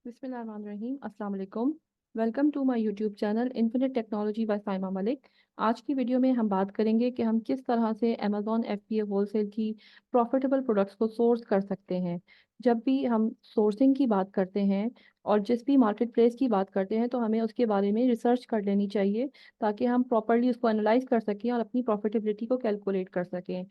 बिस्मिल्लाहिर्रहमानिर्रहीम अस्सलाम वालेकुम। Welcome to my YouTube channel infinite technology by Saima Malik. आज की वीडियो में हम बात करेंगे कि हम किस तरह से अमेज़ॉन FBA होलसेल की प्रॉफिटेबल प्रोडक्ट्स को सोर्स कर सकते हैं। जब भी हम सोर्सिंग की बात करते हैं और जिस भी मार्केट प्लेस की बात करते हैं तो हमें उसके बारे में रिसर्च कर लेनी चाहिए ताकि हम प्रॉपरली उसको एनालाइज कर सकें और अपनी प्रॉफिटेबिलिटी को कैलकुलेट कर सकें।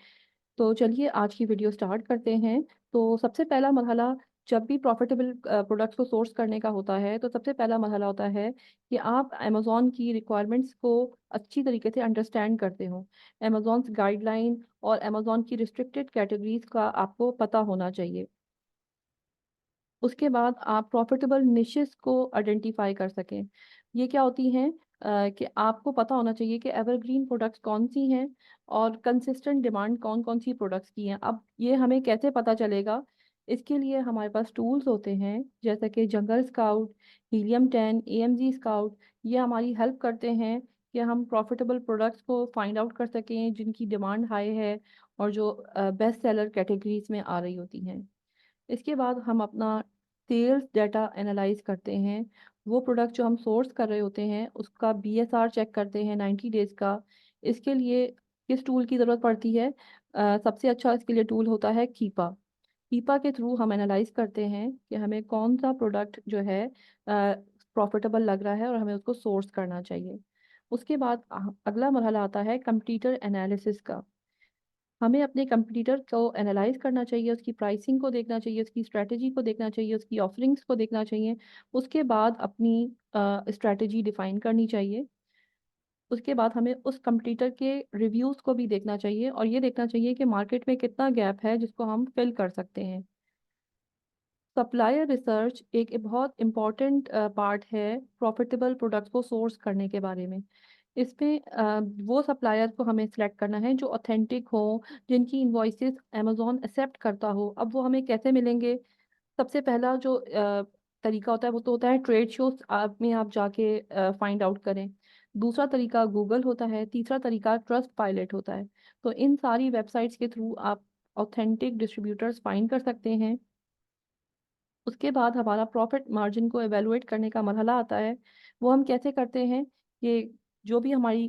तो चलिए आज की वीडियो स्टार्ट करते हैं। तो सबसे पहला मरहला, जब भी प्रॉफिटेबल प्रोडक्ट्स को सोर्स करने का होता है तो सबसे पहला मरहला होता है कि आप अमेज़ॉन की रिक्वायरमेंट्स को अच्छी तरीके से अंडरस्टैंड करते हो। अमेज़ॉन गाइडलाइन और अमेज़ॉन की रिस्ट्रिक्टेड कैटेगरीज का आपको पता होना चाहिए। उसके बाद आप प्रॉफिटेबल निशेस को आइडेंटिफाई कर सकें। ये क्या होती हैं कि आपको पता होना चाहिए कि एवरग्रीन प्रोडक्ट्स कौन सी हैं और कंसिस्टेंट डिमांड कौन कौन सी प्रोडक्ट्स की हैं। अब ये हमें कैसे पता चलेगा? इसके लिए हमारे पास टूल्स होते हैं जैसे कि जंगल स्काउट, हीलियम 10, AMG स्काउट। ये हमारी हेल्प करते हैं कि हम प्रॉफिटेबल प्रोडक्ट्स को फाइंड आउट कर सकें जिनकी डिमांड हाई है और जो बेस्ट सेलर कैटेगरीज में आ रही होती हैं। इसके बाद हम अपना सेल्स डाटा एनालाइज करते हैं। वो प्रोडक्ट जो हम सोर्स कर रहे होते हैं उसका BSR चेक करते हैं 90 डेज़ का। इसके लिए किस टूल की ज़रूरत पड़ती है? सबसे अच्छा इसके लिए टूल होता है कीपा। कीपा के थ्रू हम एनालाइज करते हैं कि हमें कौन सा प्रोडक्ट जो है प्रॉफिटेबल लग रहा है और हमें उसको सोर्स करना चाहिए। उसके बाद अगला मरहला आता है कंपटीटर एनालिसिस का। हमें अपने कंपटीटर को एनालाइज करना चाहिए, उसकी प्राइसिंग को देखना चाहिए, उसकी स्ट्रैटेजी को देखना चाहिए, उसकी ऑफरिंग्स को देखना चाहिए। उसके बाद अपनी स्ट्रैटेजी डिफाइन करनी चाहिए। उसके बाद हमें उस कंपटीटर के रिव्यूज़ को भी देखना चाहिए और ये देखना चाहिए कि मार्केट में कितना गैप है जिसको हम फिल कर सकते हैं। सप्लायर रिसर्च एक बहुत इम्पॉर्टेंट पार्ट है प्रॉफिटेबल प्रोडक्ट्स को सोर्स करने के बारे में। इसमें वो सप्लायर को हमें सिलेक्ट करना है जो ऑथेंटिक हो, जिनकी इनवॉइसेस अमेज़ॉन एक्सेप्ट करता हो। अब वो हमें कैसे मिलेंगे? सबसे पहला जो तरीका होता है वो तो होता है ट्रेड शोज़ आप में आप जाके फाइंड आउट करें। दूसरा तरीका गूगल होता है, तीसरा तरीका ट्रस्ट पायलट होता है। तो इन सारी वेबसाइट्स के थ्रू आप ऑथेंटिक डिस्ट्रीब्यूटर्स फाइंड कर सकते हैं। उसके बाद हमारा प्रॉफिट मार्जिन को एवेलुएट करने का मरहला आता है। वो हम कैसे करते हैं कि जो भी हमारी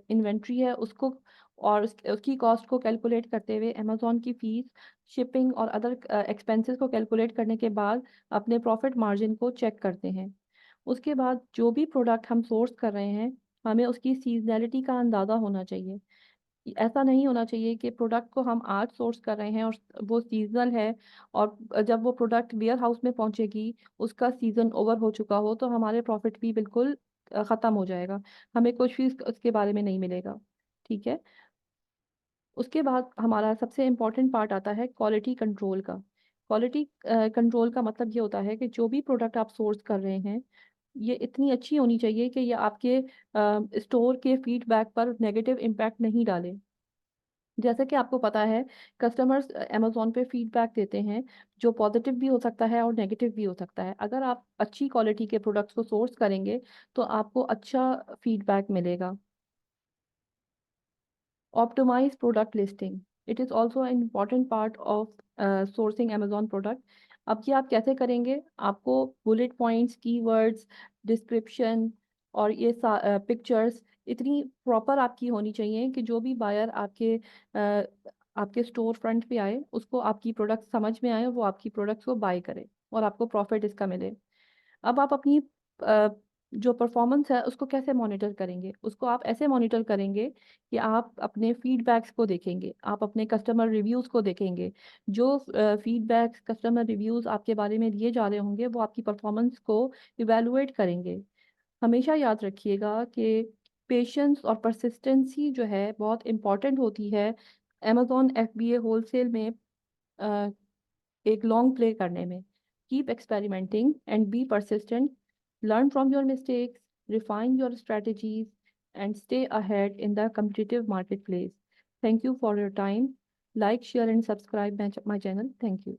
इन्वेंट्री है उसको और उसकी कॉस्ट को कैलकुलेट करते हुए अमेज़ॉन की फ़ीस, शिपिंग और अदर एक्सपेंसेस को कैलकुलेट करने के बाद अपने प्रॉफिट मार्जिन को चेक करते हैं। उसके बाद जो भी प्रोडक्ट हम सोर्स कर रहे हैं, हमें उसकी सीज़नैलिटी का अंदाज़ा होना चाहिए। ऐसा नहीं होना चाहिए कि प्रोडक्ट को हम आज सोर्स कर रहे हैं और वो सीजनल है और जब वो प्रोडक्ट वेयर हाउस में पहुंचेगी उसका सीजन ओवर हो चुका हो तो हमारे प्रॉफिट भी बिल्कुल ख़त्म हो जाएगा। हमें कुछ भी उसके बारे में नहीं मिलेगा। ठीक है। उसके बाद हमारा सबसे इम्पोर्टेंट पार्ट आता है क्वालिटी कंट्रोल का। क्वालिटी कंट्रोल का मतलब ये होता है कि जो भी प्रोडक्ट आप सोर्स कर रहे हैं ये इतनी अच्छी होनी चाहिए कि ये आपके स्टोर के फीडबैक पर नेगेटिव इम्पैक्ट नहीं डाले। जैसे कि आपको पता है कस्टमर्स अमेज़न पे फीडबैक देते हैं जो पॉजिटिव भी हो सकता है और नेगेटिव भी हो सकता है। अगर आप अच्छी क्वालिटी के प्रोडक्ट्स को सोर्स करेंगे तो आपको अच्छा फीडबैक मिलेगा। Optimise product listing, it is also an important part of sourcing Amazon product. अब ये आप कैसे करेंगे? आपको बुलेट पॉइंट्स, कीवर्ड्स, डिस्क्रिप्शन और ये पिक्चर्स इतनी प्रॉपर आपकी होनी चाहिए कि जो भी बायर आपके स्टोर फ्रंट पे आए उसको आपकी प्रोडक्ट समझ में आए और वो आपकी प्रोडक्ट्स को बाय करे और आपको प्रॉफिट इसका मिले। अब आप अपनी अ, जो परफॉर्मेंस है उसको कैसे मॉनिटर करेंगे? उसको आप ऐसे मॉनिटर करेंगे कि आप अपने फीडबैक्स को देखेंगे, आप अपने कस्टमर रिव्यूज़ को देखेंगे। जो फीडबैक्स, कस्टमर रिव्यूज़ आपके बारे में दिए जा रहे होंगे वो आपकी परफॉर्मेंस को इवैल्यूएट करेंगे। हमेशा याद रखिएगा कि पेशेंस और परसिस्टेंसी जो है बहुत इम्पॉर्टेंट होती है अमेज़न FBA होलसेल में अ, एक लॉन्ग प्ले करने में। Keep experimenting and be persistent, learn from your mistakes, refine your strategies and stay ahead in the competitive marketplace. Thank you for your time. Like, share and subscribe my channel. Thank you.